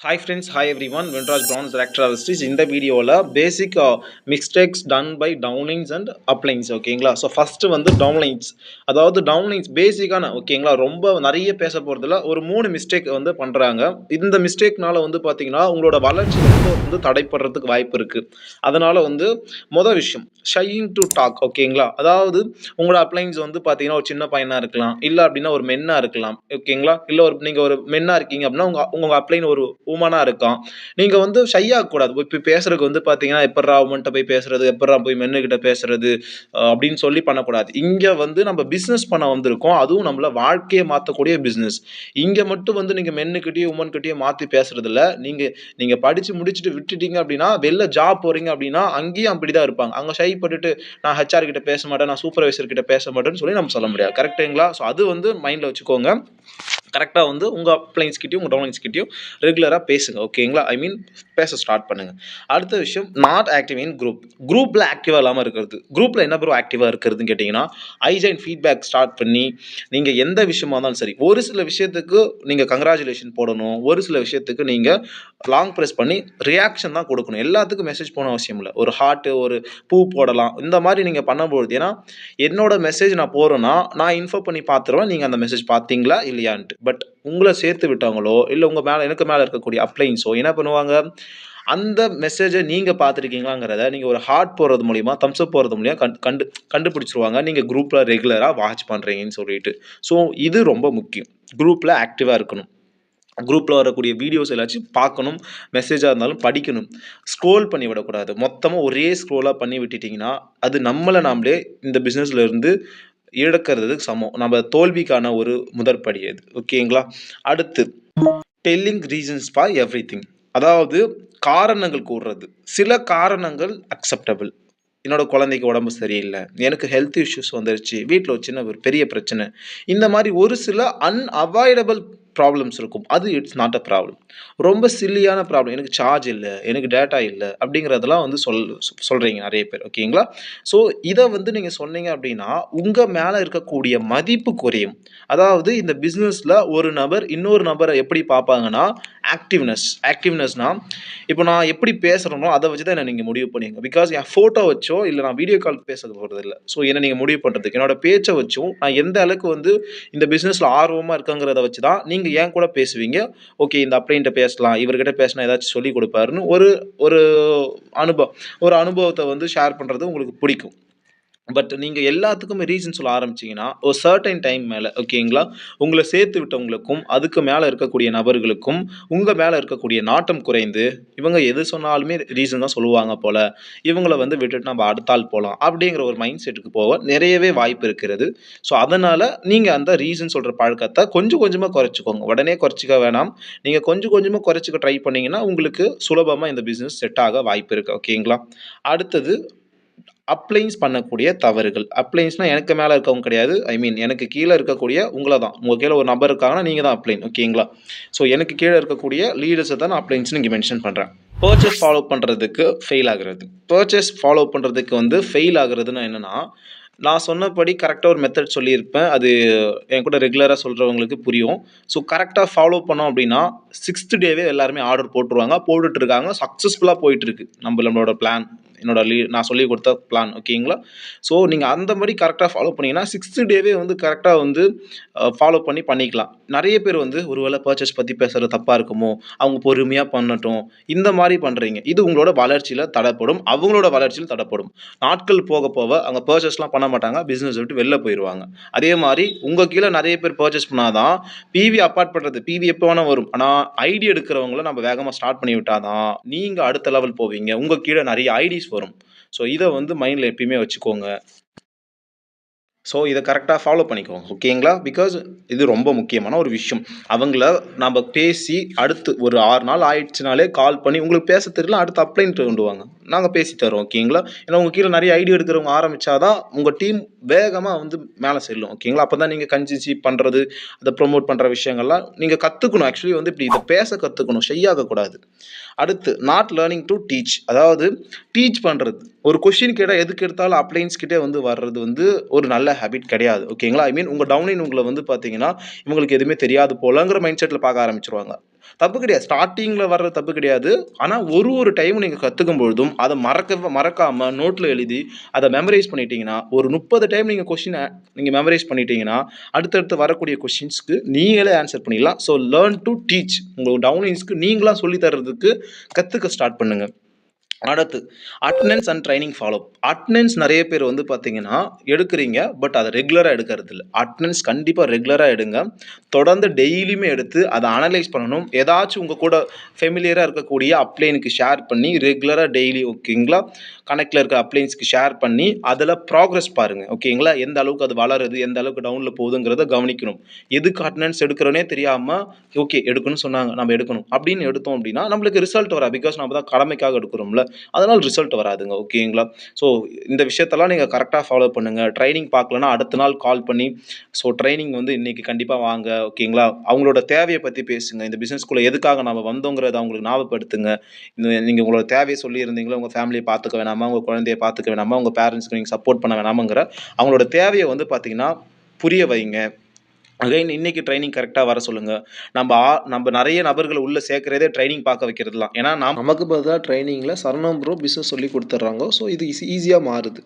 Hi friends, hi everyone. Ventraj Brown, Director of Justice. இந்த வீடியோவில் basic mistakes done by downlines and uplines ஓகேங்களா. So first வந்து downlines, அதாவது downlines பேசிக்கான ஓகேங்களா. ரொம்ப நிறைய பேச போகிறதுல ஒரு 3 மிஸ்டேக் வந்து பண்ணுறாங்க. இந்த மிஸ்டேக்னால வந்து பார்த்தீங்கன்னா உங்களோட வளர்ச்சி வந்து தடைப்படுறதுக்கு வாய்ப்பு இருக்குது. அதனால் வந்து மொதல் விஷயம் ஷையிங் டு டாக் ஓகேங்களா. அதாவது உங்களோட அப்ளைன்ஸ் வந்து பார்த்தீங்கன்னா ஒரு சின்ன பையனாக இருக்கலாம், இல்லை அப்படின்னா ஒரு மென்னாக இருக்கலாம் ஓகேங்களா. இல்லை நீங்கள் ஒரு மென்னாக இருக்கீங்க அப்படின்னா உங்கள் அப்ளைன் ஒரு உமனா இருக்கான். நீங்க வந்து ஷை ஆகக்கூடாது. இப்ப பேசுறதுக்கு வந்து பார்த்தீங்கன்னா, எப்புட்றா உமன்ட்ட போய் பேசுறது, எப்புட்றா போய் மென்னுகிட்ட பேசுறது அப்படின்னு சொல்லி பண்ணக்கூடாது. இங்க வந்து நம்ம பிசினஸ் பண்ண வந்திருக்கோம். அதுவும் நம்மள வாழ்க்கைய மாத்தக்கூடிய பிசினஸ். இங்க மட்டும் வந்து நீங்க மென்னுகிட்டயும், உமன்கிட்டயும் மாத்தி பேசுறதில்ல. நீங்க நீங்க படிச்சு முடிச்சுட்டு விட்டுட்டீங்க அப்படின்னா, வெளில ஜாப் போறீங்க அப்படின்னா, அங்கேயும் அப்படிதான் இருப்பாங்க. அங்க ஷை பட்டுட்டு நான் ஹெச்ஆர் கிட்ட பேச மாட்டேன், நான் சூப்பர்வைசர் கிட்ட பேச மாட்டேன்னு சொல்லி நம்ம சொல்ல முடியாது. கரெக்ட்டுங்களா? ஸோ அது வந்து மைண்ட்ல வச்சுக்கோங்க. கரெக்டாக வந்து உங்கள் அப்ளைன்ஸ்கிட்டையும் உங்கள் டவுன்லைன்ஸ்கிட்டையும் ரெகுலராக பேசுங்க ஓகேங்களா. ஐ மீன் பேச ஸ்டார்ட் பண்ணுங்கள். அடுத்த விஷயம் நாட் ஆக்டிவ் இன் குரூப்பில் ஆக்டிவாக இல்லாமல் இருக்கிறது. குரூப்பில் என்ன ப்ரோ ஆக்டிவாக இருக்கிறதுன்னு கேட்டிங்கன்னா, ஐஜைன் ஃபீட்பேக் ஸ்டார்ட் பண்ணி நீங்கள் எந்த விஷயமா இருந்தாலும் சரி, ஒரு சில விஷயத்துக்கு நீங்கள் கங்க்ராச்சுலேஷன் போடணும், ஒரு சில விஷயத்துக்கு நீங்கள் லாங் ப்ரெஸ் பண்ணி ரியாக்ஷன் தான் கொடுக்கணும். எல்லாத்துக்கும் மெசேஜ் போன அவசியம் இல்லை. ஒரு ஹார்ட்டு, ஒரு பூ போடலாம், இந்த மாதிரி நீங்கள் பண்ணும்பொழுது, ஏன்னா என்னோட மெசேஜ் நான் போகிறேன்னா நான் இன்ஃபோ பண்ணி பார்த்துருவேன் நீங்கள் அந்த மெசேஜ் பார்த்தீங்களா இல்லையான்ட்டு. பட் உங்களை சேர்த்து விட்டவங்களோ இல்லை உங்கள் மேலே எனக்கு மேலே இருக்கக்கூடிய அப்ளைன்ஸோ என்ன பண்ணுவாங்க, அந்த மெசேஜை நீங்கள் பார்த்துருக்கீங்களாங்கிறத நீங்கள் ஒரு ஹார்ட் போடுறது மூலிமா, தம்ஸ் அப் போடுறது மூலிமா கண்டுபிடிச்சிருவாங்க நீங்கள் குரூப்பில் ரெகுலராக வாட்ச் பண்ணுறீங்கன்னு சொல்லிட்டு. ஸோ இது ரொம்ப முக்கியம். குரூப்பில் ஆக்டிவாக இருக்கணும். குரூப்பில் வரக்கூடிய வீடியோஸ் எல்லாச்சும் பார்க்கணும், மெசேஜாக இருந்தாலும் படிக்கணும். ஸ்க்ரோல் பண்ணி விடக்கூடாது. மொத்தமாக ஒரே ஸ்க்ரோலாக பண்ணி விட்டுட்டிங்கன்னா அது நம்மளை நாமளே இந்த பிஸ்னஸில் இருந்து இழக்கிறதுக்கு சமம். நம்ம தோல்விக்கான ஒரு முதற்படி அது ஓகேங்களா. அடுத்து டெல்லிங் ரீசன்ஸ் ஃபார் எவ்ரிதிங், அதாவது காரணங்கள் கூறுறது. சில காரணங்கள் அக்செப்டபிள். என்னோட குழந்தைக்கு உடம்பு சரியில்லை, எனக்கு ஹெல்த் இஷ்யூஸ் வந்துருச்சு, வீட்டில் ஒரு சின்ன ஒரு பெரிய பிரச்சனை, இந்த மாதிரி ஒரு சில அன்அவாய்டபிள் ப்ராப்ளம்ஸ் இருக்கும். அது இட்ஸ் நாட் அ ப்ராப்ளம். ரொம்ப சில்லியான ப்ராப்ளம், எனக்கு சார்ஜ் இல்லை, எனக்கு டேட்டா இல்லை அப்படிங்கிறதெல்லாம் வந்து சொல்கிறீங்க நிறைய பேர் ஓகேங்களா. ஸோ இதை வந்து நீங்கள் சொன்னீங்க அப்படின்னா உங்கள் மேலே இருக்கக்கூடிய மதிப்பு குறையும். அதாவது இந்த பிஸ்னஸில் ஒரு நபர் இன்னொரு நபரை எப்படி பார்ப்பாங்கன்னா ஆக்டிவ்னஸ்னா இப்போ நான் எப்படி பேசுகிறேனோ அதை வச்சு தான் என்ன நீங்கள் முடிவு பண்ணுவீங்க. பிகாஸ் என் ஃபோட்டோ வச்சோ இல்லை நான் வீடியோ கால் பேச போகிறது இல்லை. ஸோ என்ன நீங்கள் முடிவு பண்ணுறதுக்கு என்னோட பேச்சை வச்சும் நான் எந்த அளவுக்கு வந்து இந்த பிஸ்னஸில் ஆர்வமாக இருக்கங்கிறத வச்சு தான் நீங்கள் ஏன் கூட பேசுவீங்க. ஓகே இந்த அப்படின்ட்டு பேசலாம், இவர்கிட்ட பேசினா ஏதாச்சும் சொல்லி கொடுப்பாருன்னு ஒரு ஒரு அனுபவத்தை வந்து ஷேர் பண்ணுறது உங்களுக்கு பிடிக்கும். பட் நீங்கள் எல்லாத்துக்குமே ரீசன் சொல்ல ஆரம்பிச்சிங்கன்னா ஒரு சர்டைன் டைம் மேலே ஓகேங்களா, உங்களை சேர்த்து விட்டவங்களுக்கும் அதுக்கு மேலே இருக்கக்கூடிய நபர்களுக்கும் உங்கள் மேலே இருக்கக்கூடிய நாட்டம் குறைந்து இவங்க எது சொன்னாலுமே ரீசன் தான் சொல்லுவாங்க போல், இவங்களை வந்து விட்டுட்டு நம்ம அடுத்த ஆள் போகலாம் அப்படிங்கிற ஒரு மைண்ட் செட்டுக்கு போக நிறையவே வாய்ப்பு இருக்கிறது. ஸோ அதனால் நீங்கள் அந்த ரீசன் சொல்கிற பழக்கத்தை கொஞ்சம் கொஞ்சமாக குறைச்சிக்கோங்க. உடனே குறைச்சிக்க வேணாம். நீங்கள் கொஞ்சம் கொஞ்சமாக குறைச்சிக்க ட்ரை பண்ணிங்கன்னா உங்களுக்கு சுலபமாக இந்த பிஸ்னஸ் செட் ஆக வாய்ப்பு இருக்குது ஓகேங்களா. அடுத்தது அப்ளைன்ஸ் பண்ணக்கூடிய தவறுகள். அப்ளைன்ஸ்னா எனக்கு மேல இருக்கவங்க கிடையாது. ஐ மீன் எனக்கு கீழ இருக்கக்கூடிய உங்கள தான். உங்க கீழ ஒரு நபர் இருக்காங்கன்னா நீங்க தான் அப்ளைன் ஓகேங்களா. ஸோ எனக்கு கீழ இருக்கக்கூடிய லீடர்ஸ தான் நான் அப்ளைன்ஸ்ன்னு இங்க மென்ஷன் பண்றேன். பர்ச்சேஸ் ஃபாலோ பண்றதுக்கு ஃபெயில் ஆகுறது. பர்ச்சேஸ் ஃபாலோ பண்றதுக்கு வந்து ஃபெயில் ஆகுறதுன்னா என்னன்னா, நான் சொன்னபடி கரெக்ட்டா ஒரு மெத்தட் சொல்லியிருப்பேன். அது என் கூட ரெகுலரா சொல்றவங்களுக்கு புரியும். ஸோ கரெக்ட்டா ஃபாலோ பண்ணோம் அப்டின்னா, 6த் டேவே எல்லாருமே ஆர்டர் போட்டுருவாங்க. போட்டுட்டு இருக்காங்க. சக்சஸ்ஃபுல்லா போயிட்டு இருக்கு. நம்மளோட பிளான். நான் சொல்லிக் கொடுத்த பிளான் ஓகேங்களா. ஸோ நீங்கள் அந்த மாதிரி கரெக்டாக ஃபாலோ பண்ணீங்கன்னா 6th டேவே வந்து கரெக்டாக வந்து ஃபாலோ பண்ணிக்கலாம். நிறைய பேர் வந்து ஒருவேளை பர்ச்சேஸ் பற்றி பேசுகிறது தப்பாக இருக்குமோ, அவங்க பொறுமையாக பண்ணட்டும், இந்த மாதிரி பண்ணுறீங்க. இது உங்களோட வளர்ச்சியில் தடைப்படும், அவங்களோட வளர்ச்சியில் தடைப்படும். நாட்கள் போக போக அவங்க பர்ச்சேஸ்லாம் பண்ண மாட்டாங்க, பிஸ்னஸ் விட்டு வெளில போயிடுவாங்க. அதே மாதிரி உங்கள் கீழே நிறைய பேர் பர்ச்சேஸ் பண்ணாதான் பிவி அப்பார்ட் பண்ணுறது, பிவி எப்போ வேணால் வரும். ஆனால் ஐடி எடுக்கிறவங்கள நம்ம வேகமாக ஸ்டார்ட் பண்ணி விட்டாதான் நீங்கள் அடுத்த லெவல் போவீங்க. உங்கள் கீழே நிறைய ஐடிஸ் வரும். ஸோ இதை வந்து மைண்டில் எப்பயுமே வச்சுக்கோங்க. ஸோ இதை கரெக்டாக ஃபாலோ பண்ணிக்கோங்க ஓகேங்களா. பிகாஸ் இது ரொம்ப முக்கியமான ஒரு விஷயம். அவங்கள நம்ம பேசி அடுத்து ஒரு 6 நாள் ஆயிடுச்சுனாலே கால் பண்ணி உங்களுக்கு பேச தெரியல அடுத்து அப்ளைன்ட்டு கொண்டு வாங்க, நாங்கள் பேசி தரோம் ஓகேங்களா. ஏன்னா உங்கள் கீழே நிறைய ஐடியா எடுக்கிறவங்க ஆரம்பித்தாதான் உங்கள் டீம் வேகமாக வந்து மேலே செல்லும் ஓகேங்களா. அப்போ தான் நீங்கள் கன்சிஸ்டன்சி பண்ணுறது, அதை ப்ரொமோட் பண்ணுற விஷயங்கள்லாம் நீங்கள் கற்றுக்கணும். ஆக்சுவலி வந்து இப்படி இதை பேச கற்றுக்கணும், ஷையாகக்கூடாது. அடுத்து நாட் லேர்னிங் டு டீச், அதாவது டீச் பண்ணுறது. ஒரு கொஷின் கேட்டால் எதுக்கு எடுத்தாலும் அப்ளைன்ஸ் கிட்டே வந்து வர்றது வந்து ஒரு நல்ல நல்ல ஹேபிட் கிடையாது. ஓகேங்களா? ஐ மீன் உங்க டவுன்லைன் உங்கள வந்து பார்த்தீங்கன்னா, இவங்களுக்கு எதுவுமே தெரியாது போலங்கிற மைண்ட் செட்ல பார்க்க ஆரம்பிச்சுருவாங்க. தப்பு கிடையாது. ஸ்டார்ட்டிங்ல வர்ற தப்பு கிடையாது. ஆனா ஒரு டைம் நீங்க கத்துக்கும் பொழுதும், அத மறக்காம நோட்ல எழுதி, அத மெமரைஸ் பண்ணிட்டீங்கன்னா, ஒரு 30 டைம் நீங்க கொஸ்டின நீங்க மெமரைஸ் பண்ணிட்டீங்கன்னா, அடுத்தடுத்து வரக்கூடிய கொஸ்டின்ஸ்க்கு நீங்களே ஆன்சர் பண்ணிடலாம். So learn to teach. உங்க டவுன்லைன்ஸ்க்கு நீங்களா சொல்லி தர்றதுக்கு கத்துக்க ஸ்டார்ட் பண்ணுங்க. அடுத்து attendance and training follow. Attendance நெறைய பேர் வந்து பார்த்தீங்கன்னா, எடுக்குறீங்க. பட் அத ரெகுலரா எடுக்கறதில்ல. அட்டெண்டன்ஸ் கண்டிப்பா ரெகுலரா எடுங்க. தொடர்ந்து டெய்லியுமே எடுத்து அத அனலைஸ் பண்ணணும். ஏதாச்சும் உங்க கூட ஃபெமிலியரா இருக்கக்கூடிய அப்ளைனுக்கு ஷேர் பண்ணி ரெகுலரா டெய்லி ஓகேங்களா? கனெக்ட்ல இருக்க அப்ளைன்ஸ்க்கு ஷேர் பண்ணி, அதுல ப்ராக்ரஸ் பாருங்க. ஓகேங்களா? எந்த அளவுக்கு அது வளருது, எந்த அளவுக்கு டவுன்ல போகுதுங்கிறத கவனிக்கணும். எதுக்கு அட்டெண்டன்ஸ் எடுக்கிறோன்னே தெரியாம, ஓகே எடுக்கணும்னு சொன்னாங்க, நம்ம எடுக்கணும். அப்படின்னு எடுத்தோம் அப்படின்னா, நம்மளுக்கு ரிசல்ட் வராது. பிகாஸ் நம்ம தான் கடமைக்காக எடுக்கிறோம்ல. அதனால ரிசல்ட் வராதுங்க. ஓகேங்களா? ஸோ இந்த விஷயத்தெல்லாம் நீங்க கரெக்ட்டா ஃபாலோ பண்ணுங்க. ட்ரைனிங் பார்க்கலன்னா அடுத்த நாள் கால் பண்ணி, ஸோ ட்ரைனிங் வந்து இன்னைக்கு கண்டிப்பா வாங்க. ஓகேங்களா? அவங்களோட தேவைய பத்தி பேசுங்க. இந்த பிசினஸ்க்குள்ள எதுக்காக நாம வந்தோங்கிறத அவங்களுக்கு ஞாபகப்படுத்துங்க. நீங்க உங்களோட தேவைய சொல்லியிருந்தீங்களா, உங்க ஃபேமிலிய பார்த்துக்க வேணாமா, உங்க குழந்தைய பார்த்துக்க வேணாமா, உங்க பேரண்ட்ஸ்க்கு நீங்க சப்போர்ட் பண்ண வேணாமாங்கிற அவங்களோட தேவைய வந்து பார்த்தீங்கன்னா, புரிய வைங்க. அகைன் இன்னைக்கு ட்ரைனிங் கரெக்ட்டா வர சொல்லுங்க. நம்ப நெறைய நபர்கள உள்ள சேர்க்கிறதே ட்ரைனிங் பார்க்க வைக்கிறது தான். ஏன்னா, நமக்கு பதிலா ட்ரைனிங்ல சரவணன் ப்ரோ பிசினஸ் சொல்லிக் குடுத்துர்றாங்க. ஸோ இது ஈஸியா மாறுது.